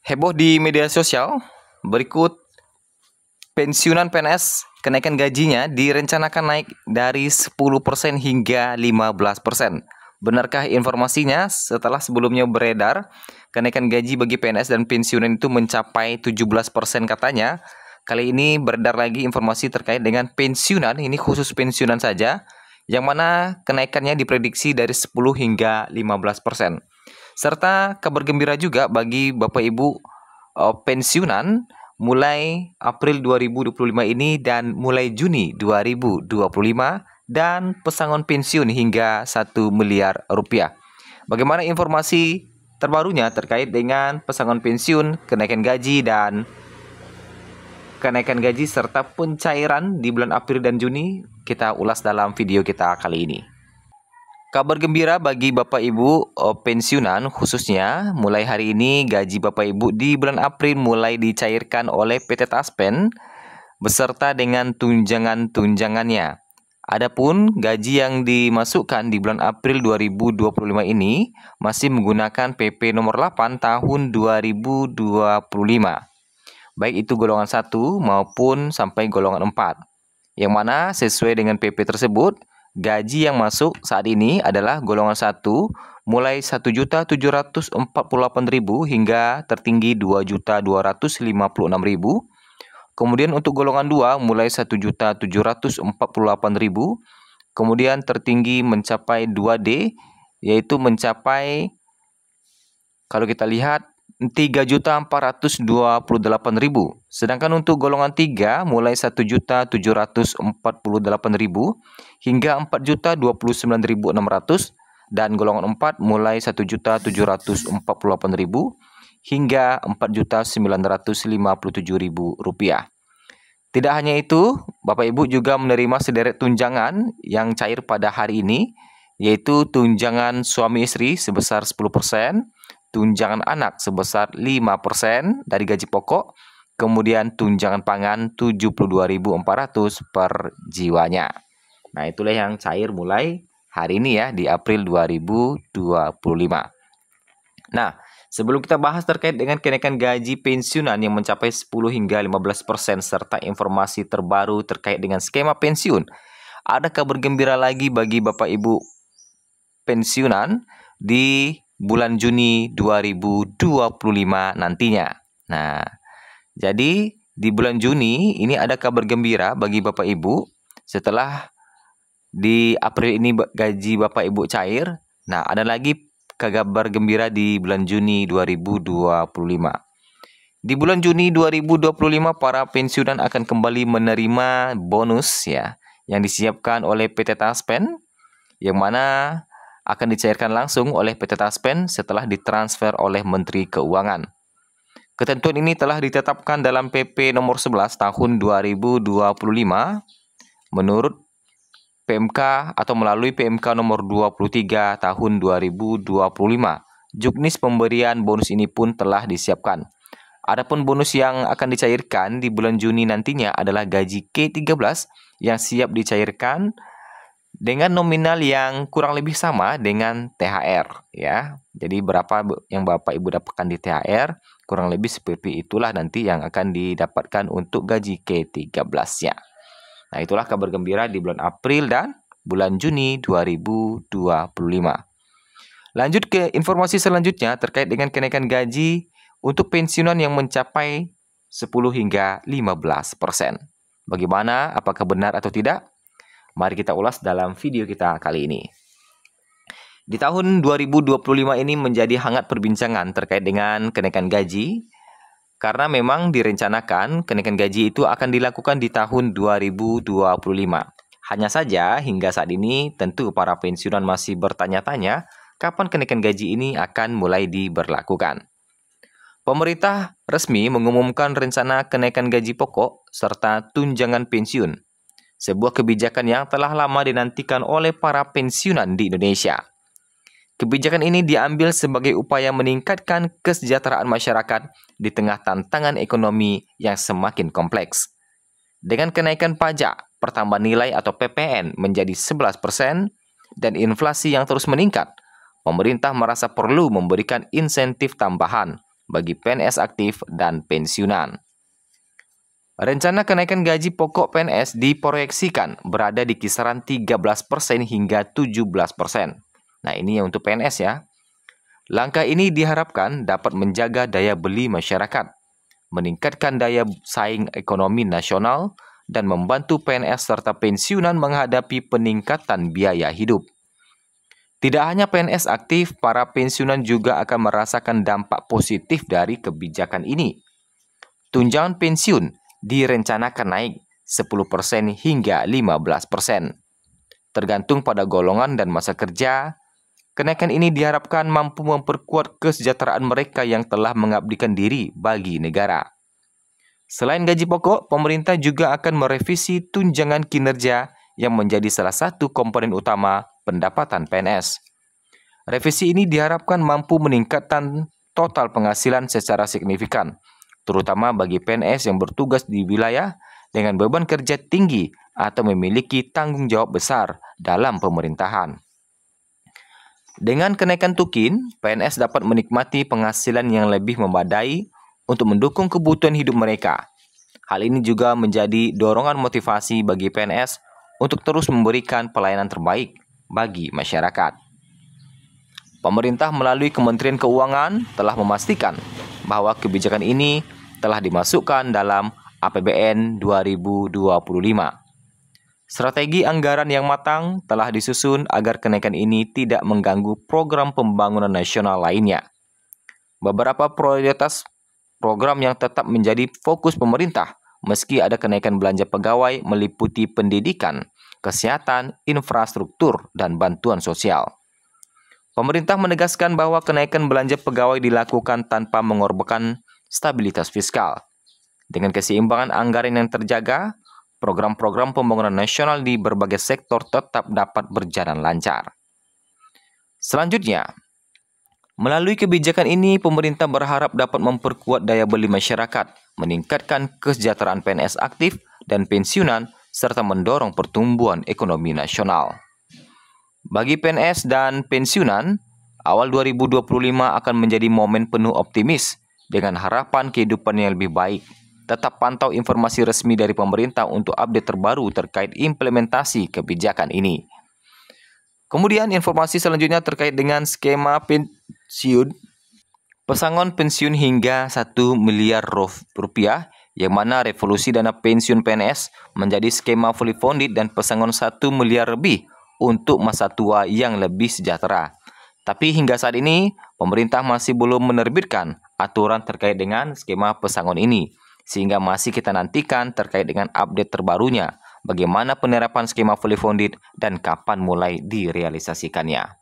Heboh di media sosial, berikut pensiunan PNS kenaikan gajinya direncanakan naik dari 10% hingga 15%. Benarkah informasinya? Setelah sebelumnya beredar, kenaikan gaji bagi PNS dan pensiunan itu mencapai 17% katanya. Kali ini beredar lagi informasi terkait dengan pensiunan, ini khusus pensiunan saja, yang mana kenaikannya diprediksi dari 10 hingga 15%. Serta kabar gembira juga bagi Bapak Ibu pensiunan mulai April 2025 ini dan mulai Juni 2025 dan pesangon pensiun hingga 1 miliar rupiah. Bagaimana informasi terbarunya terkait dengan pesangon pensiun, kenaikan gaji serta pencairan di bulan April dan Juni? Kita ulas dalam video kita kali ini. Kabar gembira bagi Bapak Ibu pensiunan khususnya mulai hari ini gaji Bapak Ibu di bulan April mulai dicairkan oleh PT Taspen beserta dengan tunjangan-tunjangannya. Adapun gaji yang dimasukkan di bulan April 2025 ini masih menggunakan PP nomor 8 tahun 2025. Baik itu golongan 1 maupun sampai golongan 4. Yang mana sesuai dengan PP tersebut, gaji yang masuk saat ini adalah golongan 1 mulai 1.748.000 hingga tertinggi 2.256.000. Kemudian untuk golongan 2 mulai 1.748.000, kemudian tertinggi mencapai 2D yaitu mencapai, kalau kita lihat, 3.428.000. Sedangkan untuk golongan 3 mulai 1.748.000 hingga 4.029.600 dan golongan 4 mulai 1.748.000 hingga 4.957.000 rupiah. Tidak hanya itu, Bapak Ibu juga menerima sederet tunjangan yang cair pada hari ini, yaitu tunjangan suami istri sebesar 10%, tunjangan anak sebesar 5% dari gaji pokok, kemudian tunjangan pangan 72.400 per jiwanya. Nah, itulah yang cair mulai hari ini ya, di April 2025. Nah, sebelum kita bahas terkait dengan kenaikan gaji pensiunan yang mencapai 10 hingga 15% serta informasi terbaru terkait dengan skema pensiun, ada kabar gembira lagi bagi Bapak Ibu pensiunan di bulan Juni 2025 nantinya. Nah, jadi di bulan Juni ini ada kabar gembira bagi Bapak Ibu setelah di April ini gaji Bapak Ibu cair. Nah, ada lagi kabar gembira di bulan Juni 2025. Di bulan Juni 2025 para pensiunan akan kembali menerima bonus ya yang disiapkan oleh PT Taspen, yang mana akan dicairkan langsung oleh PT Taspen setelah ditransfer oleh Menteri Keuangan. Ketentuan ini telah ditetapkan dalam PP nomor 11 tahun 2025 menurut PMK atau melalui PMK nomor 23 tahun 2025. Juknis pemberian bonus ini pun telah disiapkan. Adapun bonus yang akan dicairkan di bulan Juni nantinya adalah gaji K13 yang siap dicairkan dengan nominal yang kurang lebih sama dengan THR ya. Jadi berapa yang Bapak Ibu dapatkan di THR, kurang lebih seperti itulah nanti yang akan didapatkan untuk gaji K13-nya. Nah, itulah kabar gembira di bulan April dan bulan Juni 2025. Lanjut ke informasi selanjutnya terkait dengan kenaikan gaji untuk pensiunan yang mencapai 10 hingga 15%. Bagaimana? Apakah benar atau tidak? Mari kita ulas dalam video kita kali ini. Di tahun 2025 ini menjadi hangat perbincangan terkait dengan kenaikan gaji, karena memang direncanakan kenaikan gaji itu akan dilakukan di tahun 2025. Hanya saja hingga saat ini tentu para pensiunan masih bertanya-tanya kapan kenaikan gaji ini akan mulai diberlakukan. Pemerintah resmi mengumumkan rencana kenaikan gaji pokok serta tunjangan pensiun, sebuah kebijakan yang telah lama dinantikan oleh para pensiunan di Indonesia. Kebijakan ini diambil sebagai upaya meningkatkan kesejahteraan masyarakat di tengah tantangan ekonomi yang semakin kompleks. Dengan kenaikan pajak pertambahan nilai atau PPN menjadi 11% dan inflasi yang terus meningkat, pemerintah merasa perlu memberikan insentif tambahan bagi PNS aktif dan pensiunan. Rencana kenaikan gaji pokok PNS diproyeksikan berada di kisaran 13% hingga 17%. Nah, ini yang untuk PNS ya. Langkah ini diharapkan dapat menjaga daya beli masyarakat, meningkatkan daya saing ekonomi nasional, dan membantu PNS serta pensiunan menghadapi peningkatan biaya hidup. Tidak hanya PNS aktif, para pensiunan juga akan merasakan dampak positif dari kebijakan ini. Tunjangan pensiun direncanakan naik 10% hingga 15%. Tergantung pada golongan dan masa kerja, kenaikan ini diharapkan mampu memperkuat kesejahteraan mereka yang telah mengabdikan diri bagi negara. Selain gaji pokok, pemerintah juga akan merevisi tunjangan kinerja yang menjadi salah satu komponen utama pendapatan PNS. Revisi ini diharapkan mampu meningkatkan total penghasilan secara signifikan, terutama bagi PNS yang bertugas di wilayah dengan beban kerja tinggi atau memiliki tanggung jawab besar dalam pemerintahan. Dengan kenaikan tukin, PNS dapat menikmati penghasilan yang lebih memadai untuk mendukung kebutuhan hidup mereka. Hal ini juga menjadi dorongan motivasi bagi PNS untuk terus memberikan pelayanan terbaik bagi masyarakat. Pemerintah melalui Kementerian Keuangan telah memastikan bahwa kebijakan ini telah dimasukkan dalam APBN 2025. Strategi anggaran yang matang telah disusun agar kenaikan ini tidak mengganggu program pembangunan nasional lainnya. Beberapa prioritas program yang tetap menjadi fokus pemerintah, meski ada kenaikan belanja pegawai meliputi pendidikan, kesehatan, infrastruktur, dan bantuan sosial. Pemerintah menegaskan bahwa kenaikan belanja pegawai dilakukan tanpa mengorbankan stabilitas fiskal. Dengan keseimbangan anggaran yang terjaga, program-program pembangunan nasional di berbagai sektor tetap dapat berjalan lancar. Selanjutnya, melalui kebijakan ini, pemerintah berharap dapat memperkuat daya beli masyarakat, meningkatkan kesejahteraan PNS aktif dan pensiunan, serta mendorong pertumbuhan ekonomi nasional. Bagi PNS dan pensiunan, awal 2025 akan menjadi momen penuh optimis dengan harapan kehidupan yang lebih baik. Tetap pantau informasi resmi dari pemerintah untuk update terbaru terkait implementasi kebijakan ini. Kemudian informasi selanjutnya terkait dengan skema pensiun. Pesangon pensiun hingga 1 miliar rupiah, yang mana revolusi dana pensiun PNS menjadi skema fully funded dan pesangon 1 miliar lebih untuk masa tua yang lebih sejahtera. Tapi hingga saat ini, pemerintah masih belum menerbitkan aturan terkait dengan skema pesangon ini, sehingga masih kita nantikan terkait dengan update terbarunya, bagaimana penerapan skema fully funded dan kapan mulai direalisasikannya.